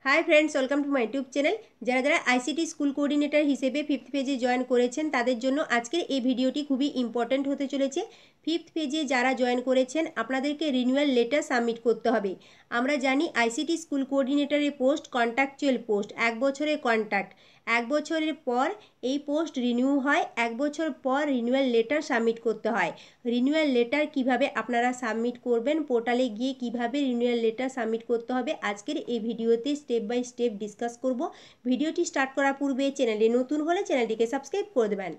Hi friends, welcome to my YouTube channel. যারা যারা ICT school coordinator হিসেবে fifth পেজে জয়েন করেছেন তাদের জন্য আজকের এই ভিডিওটি খুবই ইম্পর্ট্যান্ট হতে চলেছে। ফিফথ পেজে যারা জয়েন করেছেন আপনাদেরকে রিনিউয়াল লেটার সাবমিট করতে হবে। আমরা জানি আইসিটি স্কুল কোঅর্ডিনেটরের পোস্ট কন্ট্রাকচুয়াল পোস্ট, 1 বছরের কন্ট্রাক্ট। 1 বছরের পর এই পোস্ট রিনিউ হয়, 1 বছর পর রিনিউয়াল লেটার সাবমিট করতে হয়। রিনিউয়াল লেটার কিভাবে আপনারা সাবমিট করবেন, পোর্টালে গিয়ে কিভাবে রিনিউয়াল লেটার সাবমিট করতে হবে, আজকের এই ভিডিওতে স্টেপ বাই স্টেপ ডিসকাস করব। ভিডিওটি স্টার্ট করার পূর্বে চ্যানেলে নতুন হলে চ্যানেলটিকে সাবস্ক্রাইব করে দেবেন।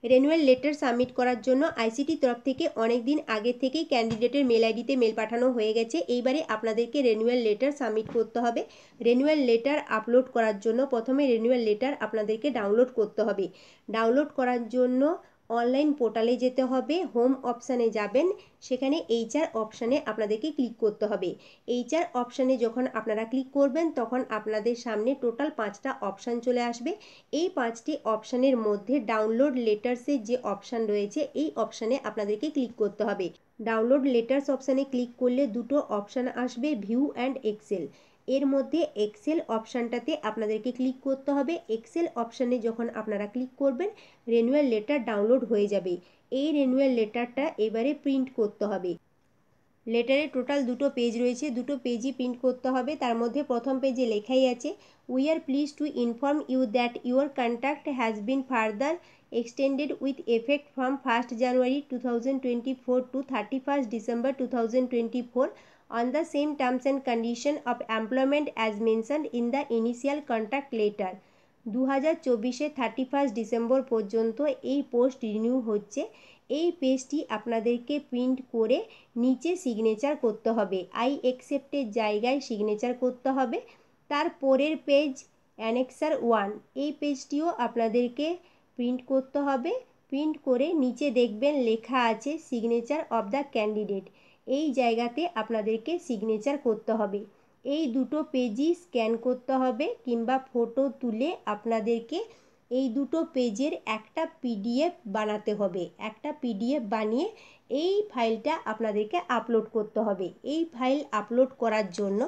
রিনিউয়াল লেটার সাবমিট করার জন্য আইসিটি তরফ থেকে অনেক দিন আগে থেকেই ক্যান্ডিডেটের মেল আইডিতে মেল পাঠানো হয়ে গেছে। এইবারে আপনাদেরকে রিনিউয়াল লেটার সাবমিট করতে হবে। রিনিউয়াল লেটার আপলোড করার জন্য প্রথমে রিনিউয়াল লেটার আপনাদেরকে ডাউনলোড করতে হবে। ডাউনলোড করার জন্য অনলাইন পোর্টালে যেতে হবে, হোম অপশানে যাবেন, সেখানে এইচআর অপশানে আপনাদেরকে ক্লিক করতে হবে। এইচআর অপশানে যখন আপনারা ক্লিক করবেন তখন আপনাদের সামনে টোটাল 5টা অপশান চলে আসবে। এই 5টি অপশানের মধ্যে ডাউনলোড লেটার্সের যে অপশান রয়েছে এই অপশানে আপনাদেরকে ক্লিক করতে হবে। ডাউনলোড লেটার্স অপশানে ক্লিক করলে দুটো অপশান আসবে, ভিউ অ্যান্ড এক্সেল। এর মধ্যে এক্সেল অপশানটাতে আপনাদেরকে ক্লিক করতে হবে। এক্সেল অপশানে যখন আপনারা ক্লিক করবেন রিনিউয়াল লেটার ডাউনলোড হয়ে যাবে। এই রিনিউয়াল লেটারটা এবারে প্রিন্ট করতে হবে। লেটারে টোটাল দুটো পেজ রয়েছে, দুটো পেজই প্রিন্ট করতে হবে। তার মধ্যে প্রথম পেজে লেখাই আছে, we are pleased to inform you that your contract has been further extended with effect from 1st January 2024 to 31st December 2024 on the same terms and condition of employment as mentioned in the initial contract letter। 2024 31 December পর্যন্ত এই post renew হচ্ছে। এই পেজটি আপনাদেরকে print করে নিচে signature করতে হবে, আই অ্যাকসেপ্টের জায়গায় সিগনেচার করতে হবে। তার পরের পেজ অ্যানেক্সার 1, এই পেজটিও আপনাদেরকে প্রিন্ট করতে হবে। প্রিন্ট করে নিচে দেখবেন লেখা আছে সিগনেচার অফ দ্য ক্যান্ডিডেট, এই জায়গাতে আপনাদেরকে সিগনেচার করতে হবে। এই দুটো পেজই স্ক্যান করতে হবে কিংবা ফটো তুলে আপনাদেরকে এই দুটো পেজের একটা পিডিএফ বানাতে হবে। একটা পিডিএফ বানিয়ে এই ফাইলটা আপনাদেরকে আপলোড করতে হবে। এই ফাইল আপলোড করার জন্য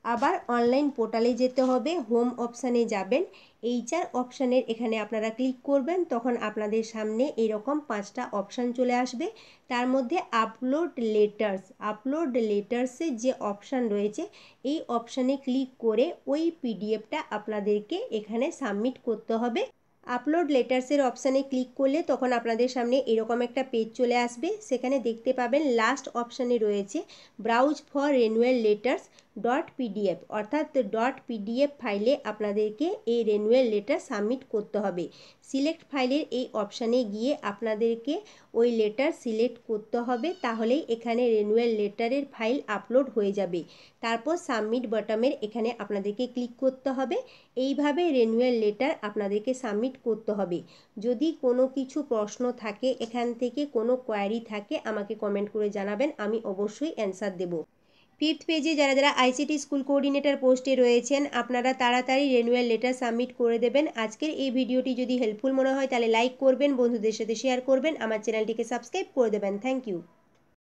আবার অনলাইন পোর্টালে যেতে হবে, হোম অপশানে যাবেন, এইচআর অপশানের এখানে আপনারা ক্লিক করবেন, তখন আপনাদের সামনে এরকম 5টা অপশান চলে আসবে। তার মধ্যে আপলোড লেটার্সের যে অপশান রয়েছে এই অপশানে ক্লিক করে ওই পিডিএফটা আপনাদেরকে এখানে সাবমিট করতে হবে। আপলোড লেটার্সের অপশানে ক্লিক করলে তখন আপনাদের সামনে এরকম একটা পেজ চলে আসবে। সেখানে দেখতে পাবেন লাস্ট অপশানে রয়েছে browse for renewal letters .pdf, অর্থাৎ .pdf ফাইলে আপনাদেরকে এই রিনিউয়াল লেটার সাবমিট করতে হবে। সিলেক্ট ফাইলের এই অপশানে গিয়ে আপনাদেরকে ওই লেটার সিলেক্ট করতে হবে, তাহলেই এখানে রিনিউয়াল লেটারের ফাইল আপলোড হয়ে যাবে। তারপর সাবমিট বাটনের এখানে আপনাদেরকে ক্লিক করতে হবে। এইভাবে রিনিউয়াল লেটার আপনাদেরকে সাবমিট করতে হবে। যদি কোনো কিছু প্রশ্ন থাকে, এখান থেকে কোনো কোয়ারি থাকে, আমাকে কমেন্ট করে জানাবেন, আমি অবশ্যই অ্যান্সার দেব। ফিফথ পেজে যারা যারা আইসিটি স্কুল কোঅর্ডিনেটর পোস্টে রয়েছেন আপনারা তাড়াতাড়ি রিনিউয়াল লেটার সাবমিট করে দেবেন। আজকের এই ভিডিওটি যদি হেল্পফুল মনে হয় তাহলে লাইক করবেন, বন্ধুদের সাথে শেয়ার করবেন, আমার চ্যানেলটিকে সাবস্ক্রাইব করে দেবেন। Thank you.